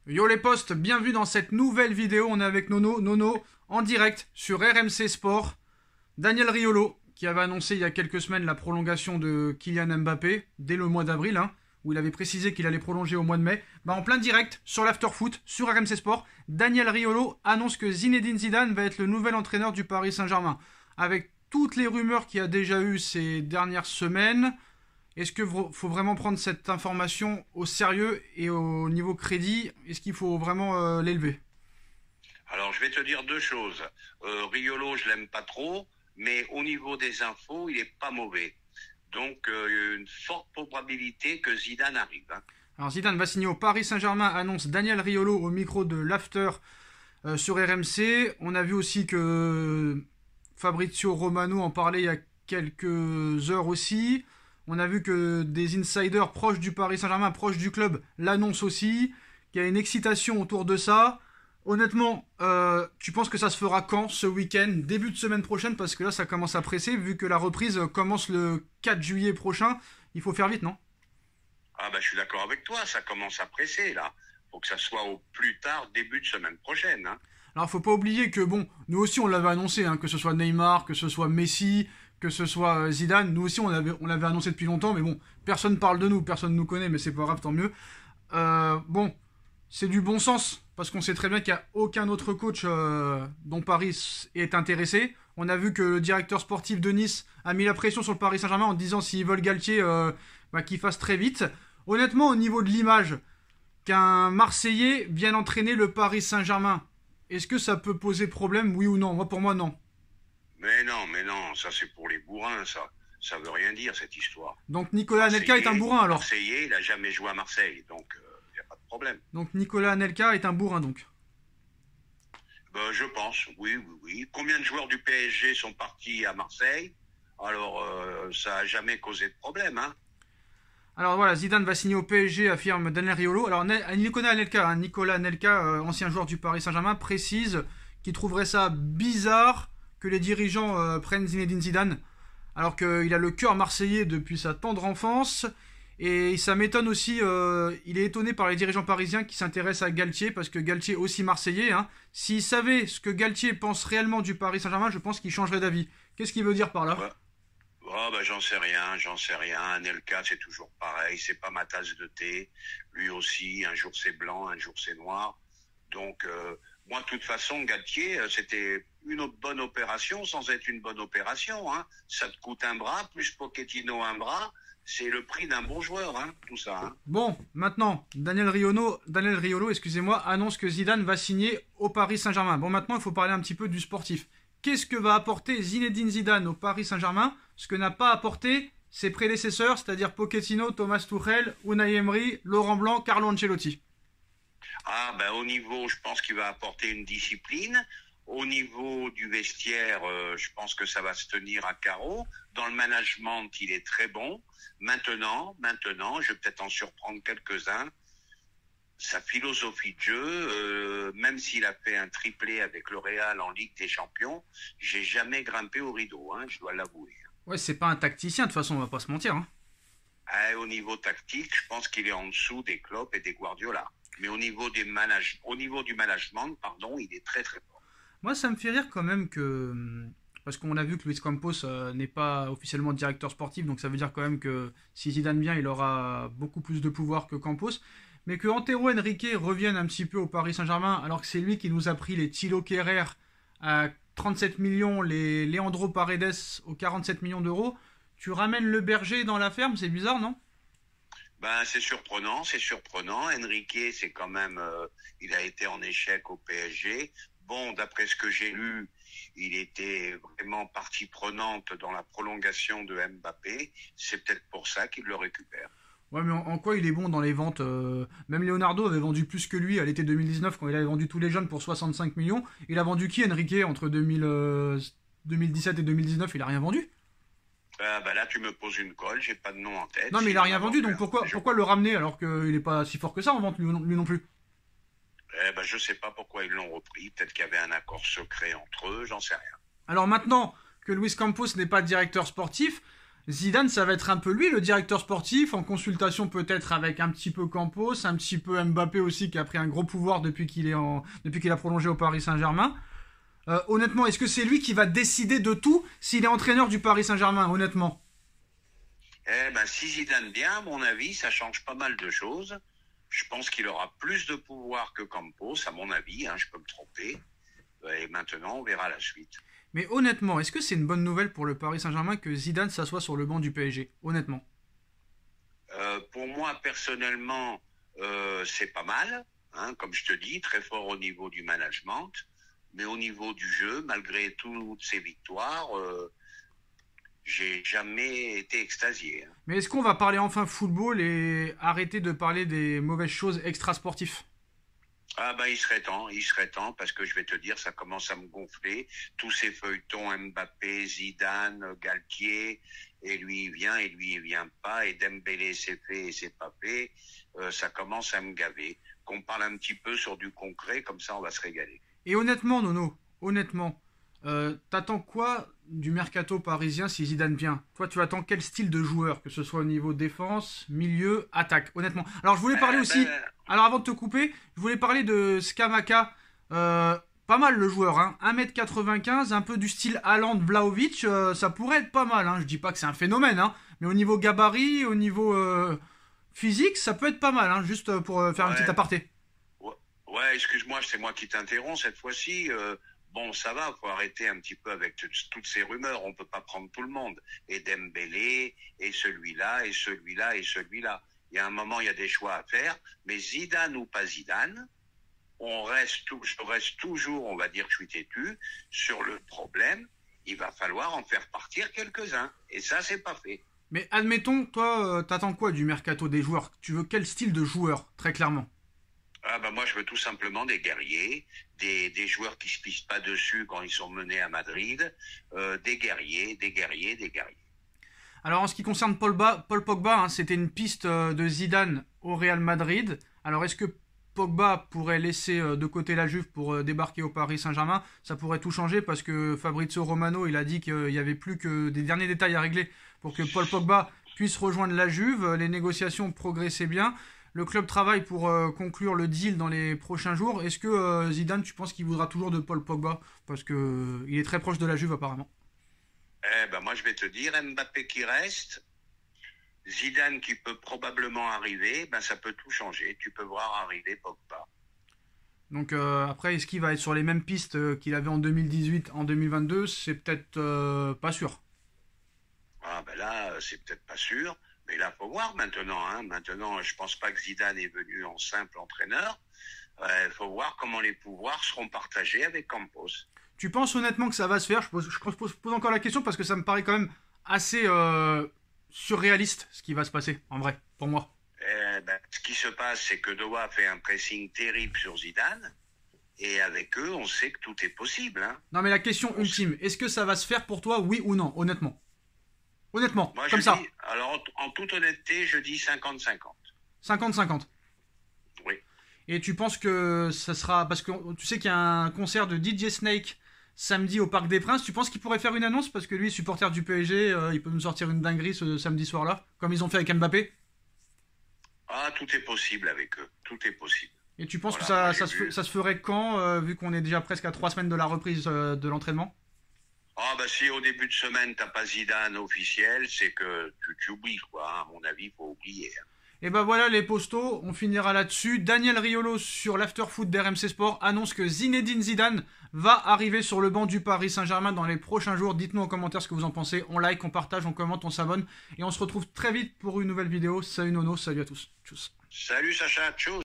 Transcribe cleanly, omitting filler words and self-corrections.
Yo les potes, bienvenue dans cette nouvelle vidéo. On est avec Nono en direct sur RMC Sport. Daniel Riolo qui avait annoncé il y a quelques semaines la prolongation de Kylian Mbappé dès le mois d'avril, où il avait précisé qu'il allait prolonger au mois de mai. En plein direct sur l'Afterfoot sur RMC Sport, Daniel Riolo annonce que Zinedine Zidane va être le nouvel entraîneur du Paris Saint-Germain. Avec toutes les rumeurs qu'il y a déjà eu ces dernières semaines, est-ce qu'il faut vraiment prendre cette information au sérieux et au niveau crédit? Est-ce qu'il faut vraiment l'élever? Alors, je vais te dire deux choses. Riolo, je l'aime pas trop, mais au niveau des infos, il est pas mauvais. Donc, une forte probabilité que Zidane arrive. Alors Zidane va signer au Paris Saint-Germain, annonce Daniel Riolo au micro de l'After sur RMC. On a vu aussi que Fabrizio Romano en parlait il y a quelques heures aussi. On a vu que des insiders proches du Paris Saint-Germain, proches du club, l'annoncent aussi, qu'il y a une excitation autour de ça. Honnêtement, tu penses que ça se fera quand, ce week-end, début de semaine prochaine? Parce que là, ça commence à presser, vu que la reprise commence le 4 juillet prochain. Il faut faire vite, non? Ah je suis d'accord avec toi, ça commence à presser, là. Faut que ça soit au plus tard, début de semaine prochaine. Alors, faut pas oublier que, nous aussi, on l'avait annoncé, que ce soit Neymar, que ce soit Messi, que ce soit Zidane. Nous aussi, on l'avait annoncé depuis longtemps, mais personne parle de nous, personne nous connaît, mais c'est pas grave, tant mieux. C'est du bon sens, parce qu'on sait très bien qu'il n'y a aucun autre coach dont Paris est intéressé. On a vu que le directeur sportif de Nice a mis la pression sur le Paris Saint-Germain en disant s'ils veulent Galtier, qu'il fasse très vite. Honnêtement, au niveau de l'image, qu'un Marseillais vienne entraîner le Paris Saint-Germain, est-ce que ça peut poser problème, oui ou non? Pour moi, non. Mais non, ça c'est pour les bourrins, ça. Ça veut rien dire, cette histoire. Donc Nicolas Anelka est un bourrin, alors? Marseillais, il a jamais joué à Marseille, donc il n'y a pas de problème. Donc Nicolas Anelka est un bourrin, donc? Je pense, oui. Combien de joueurs du PSG sont partis à Marseille? Alors, ça n'a jamais causé de problème, Alors voilà, Zidane va signer au PSG, affirme Daniel Riolo. Alors Nicolas Anelka, ancien joueur du Paris Saint-Germain, précise qu'il trouverait ça bizarre que les dirigeants prennent Zinedine Zidane, alors qu'il a le cœur marseillais depuis sa tendre enfance. Et ça m'étonne aussi, il est étonné par les dirigeants parisiens qui s'intéressent à Galtier, parce que Galtier aussi marseillais. S'il savait ce que Galtier pense réellement du Paris Saint-Germain, je pense qu'il changerait d'avis. Qu'est-ce qu'il veut dire par là? J'en sais rien. Anelka, c'est toujours pareil, c'est pas ma tasse de thé. Lui aussi, un jour c'est blanc, un jour c'est noir. Donc, moi, de toute façon, Galtier, c'était une bonne opération sans être une bonne opération. Ça te coûte un bras, plus Pochettino un bras. C'est le prix d'un bon joueur, tout ça. Bon, maintenant, Daniel Riolo, excusez-moi, annonce que Zidane va signer au Paris Saint-Germain. Maintenant, il faut parler un petit peu du sportif. Qu'est-ce que va apporter Zinedine Zidane au Paris Saint-Germain, ce que n'a pas apporté ses prédécesseurs, c'est-à-dire Pochettino, Thomas Tuchel, Unai Emery, Laurent Blanc, Carlo Ancelotti? Au niveau, je pense qu'il va apporter une discipline. Au niveau du vestiaire, je pense que ça va se tenir à carreau. Dans le management, il est très bon. Maintenant, je vais peut-être en surprendre quelques-uns. Sa philosophie de jeu, même s'il a fait un triplé avec le Real en Ligue des Champions, j'ai jamais grimpé au rideau, je dois l'avouer. Ouais, c'est pas un tacticien, de toute façon, on va pas se mentir. Au niveau tactique, je pense qu'il est en dessous des Klopp et des Guardiola. Mais au niveau du management, il est très très fort. Moi, ça me fait rire quand même que... Parce qu'on a vu que Luis Campos n'est pas officiellement directeur sportif, donc ça veut dire quand même que si Zidane vient, il aura beaucoup plus de pouvoir que Campos. Mais que Antero Henrique revienne un petit peu au Paris Saint-Germain, alors que c'est lui qui nous a pris les Thilo Kehrer à 37 millions, les Leandro Paredes aux 47 millions d'euros. Tu ramènes le berger dans la ferme, c'est bizarre, non? C'est surprenant. Enrique, c'est quand même, il a été en échec au PSG. Bon, d'après ce que j'ai lu, il était vraiment partie prenante dans la prolongation de Mbappé. C'est peut-être pour ça qu'il le récupère. Ouais, mais en quoi il est bon dans les ventes? Même Leonardo avait vendu plus que lui à l'été 2019 quand il avait vendu tous les jeunes pour 65 millions. Il a vendu qui, Enrique, entre 2017 et 2019? Il a rien vendu. Là, tu me poses une colle, j'ai pas de nom en tête. Non, mais il a rien vendu, donc pourquoi le ramener alors qu'il est pas si fort que ça en vente, lui non plus? Je sais pas pourquoi ils l'ont repris. Peut-être qu'il y avait un accord secret entre eux, j'en sais rien. Alors maintenant que Luis Campos n'est pas directeur sportif, Zidane, ça va être un peu lui, le directeur sportif, en consultation peut-être avec un petit peu Campos, un petit peu Mbappé aussi, qui a pris un gros pouvoir depuis qu'il a prolongé au Paris Saint-Germain. Honnêtement, est-ce que c'est lui qui va décider de tout s'il est entraîneur du Paris Saint-Germain, honnêtement? Eh ben, si Zidane vient, à mon avis, ça change pas mal de choses. Je pense qu'il aura plus de pouvoir que Campos, à mon avis, hein, je peux me tromper. Et maintenant, on verra la suite. Mais honnêtement, est-ce que c'est une bonne nouvelle pour le Paris Saint-Germain que Zidane s'assoie sur le banc du PSG? Honnêtement. Pour moi, personnellement, c'est pas mal. Hein, comme je te dis, très fort au niveau du management. Mais au niveau du jeu, malgré toutes ces victoires, j'ai jamais été extasié. Hein. Mais est-ce qu'on va parler enfin football et arrêter de parler des mauvaises choses extra-sportives? Ah ben il serait temps, parce que je vais te dire, ça commence à me gonfler. Tous ces feuilletons Mbappé, Zidane, Galtier, et lui il vient, et lui il vient pas, et Dembélé c'est fait et c'est pas fait. Ça commence à me gaver. Qu'on parle un petit peu sur du concret, comme ça on va se régaler. Et honnêtement, Nono, honnêtement, t'attends quoi du mercato parisien si Zidane vient? Toi, tu attends quel style de joueur, que ce soit au niveau défense, milieu, attaque, honnêtement. Alors, je voulais parler aussi, alors avant de te couper, je voulais parler de Skamaka. Pas mal le joueur, hein. 1m95, un peu du style Haaland, Vlahovic, ça pourrait être pas mal. Hein. Je dis pas que c'est un phénomène, hein, mais au niveau gabarit, au niveau physique, ça peut être pas mal, hein, juste pour faire un petit aparté. Ouais, excuse-moi, c'est moi qui t'interromps cette fois-ci. Bon, ça va, faut arrêter un petit peu avec toutes ces rumeurs. On peut pas prendre tout le monde. Et Dembélé, et celui-là, et celui-là, et celui-là. Il y a un moment, il y a des choix à faire. Mais Zidane ou pas Zidane, je reste toujours, on va dire que je suis têtu, sur le problème. Il va falloir en faire partir quelques-uns. Et ça, c'est pas fait. Mais admettons, toi, t'attends quoi du mercato des joueurs? Tu veux quel style de joueur, très clairement? Ah bah moi je veux tout simplement des guerriers, des joueurs qui se pissent pas dessus quand ils sont menés à Madrid, des guerriers, des guerriers, des guerriers. Alors en ce qui concerne Paul Pogba, hein, c'était une piste de Zidane au Real Madrid. Alors est-ce que Pogba pourrait laisser de côté la Juve pour débarquer au Paris Saint-Germain? Ça pourrait tout changer parce que Fabrizio Romano, il a dit qu'il n'y avait plus que des derniers détails à régler pour que Paul Pogba puisse rejoindre la Juve. Les négociations progressaient bien. Le club travaille pour conclure le deal dans les prochains jours. Est-ce que Zidane, tu penses qu'il voudra toujours de Paul Pogba? Parce que il est très proche de la Juve apparemment. Eh ben moi je vais te dire, Mbappé qui reste, Zidane qui peut probablement arriver, ben ça peut tout changer. Tu peux voir arriver Pogba. Donc après, est-ce qu'il va être sur les mêmes pistes qu'il avait en 2018, en 2022? C'est peut-être pas sûr. Ah ben là, c'est peut-être pas sûr. Mais là, faut voir maintenant. Hein. Maintenant, je pense pas que Zidane est venu en simple entraîneur. Faut voir comment les pouvoirs seront partagés avec Campos. Tu penses honnêtement que ça va se faire? Je pose encore la question parce que ça me paraît quand même assez surréaliste ce qui va se passer, en vrai, pour moi. Ce qui se passe, c'est que Doha fait un pressing terrible sur Zidane. Et avec eux, on sait que tout est possible. Hein. Non, mais la question ultime, est-ce que ça va se faire pour toi, oui ou non, honnêtement? Honnêtement, moi, comme ça. Alors, en toute honnêteté, je dis 50-50. 50-50. Oui. Et tu penses que ça sera... Parce que tu sais qu'il y a un concert de DJ Snake samedi au Parc des Princes. Tu penses qu'il pourrait faire une annonce? Parce que lui, supporter du PSG, il peut nous sortir une dinguerie ce samedi soir-là, comme ils ont fait avec Mbappé. Ah, tout est possible avec eux. Tout est possible. Et tu penses que ça se ferait quand, vu qu'on est déjà presque à 3 semaines de la reprise de l'entraînement? Ah bah si au début de semaine t'as pas Zidane officiel, c'est que tu oublies quoi. Hein. À mon avis, il faut oublier. Hein. Et ben voilà les postos, on finira là-dessus. Daniel Riolo sur l'afterfoot d'RMC Sport annonce que Zinedine Zidane va arriver sur le banc du Paris Saint-Germain dans les prochains jours. Dites-nous en commentaire ce que vous en pensez. On like, on partage, on commente, on s'abonne. Et on se retrouve très vite pour une nouvelle vidéo. Salut Nono, salut à tous. Tchuss. Salut Sacha, tchuss.